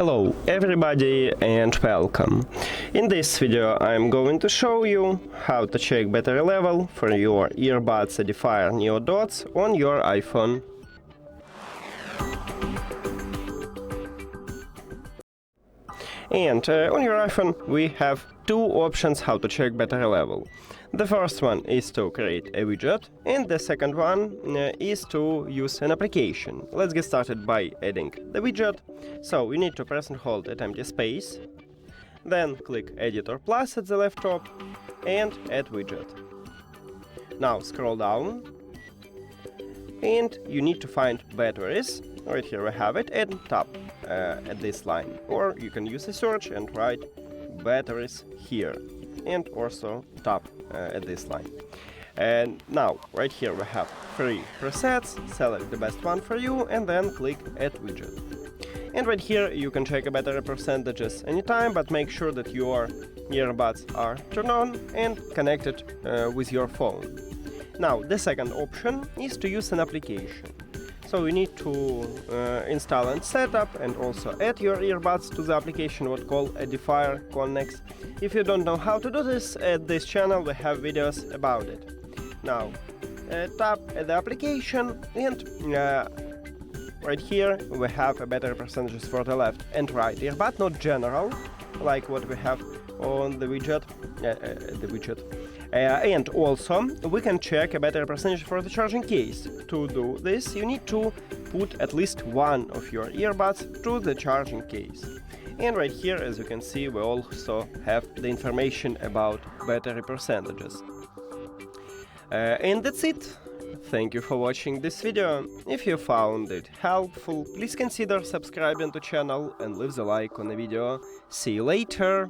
Hello everybody and welcome. In this video I'm going to show you how to check battery level for your earbuds EDIFIER NeoDots on your iPhone. And on your iPhone we have two options how to check battery level. The first one is to create a widget, and the second one is to use an application. Let's get started by adding the widget. So you need to press and hold at empty space, then click Editor Plus at the left top and add widget. Now scroll down and you need to find batteries. Right here we have it, and tap at this line, or you can use a search and write batteries here, and also tap at this line. And now right here we have 3 presets. Select the best one for you and then click Add Widget. And right here you can check battery percentages anytime, but make sure that your earbuds are turned on and connected with your phone. Now the second option is to use an application. So you need to install and set up and also add your earbuds to the application what called EDIFIER Connect. If you don't know how to do this, at this channel we have videos about it. Now tap at the application, and right here we have a battery percentages for the left and right earbud, not general like what we have on the widget. And also we can check a battery percentage for the charging case. To do this you need to put at least one of your earbuds to the charging case. And right here, as you can see, we also have the information about battery percentages. And that's it. Thank you for watching this video. If you found it helpful, please consider subscribing to the channel and leave a like on the video. See you later!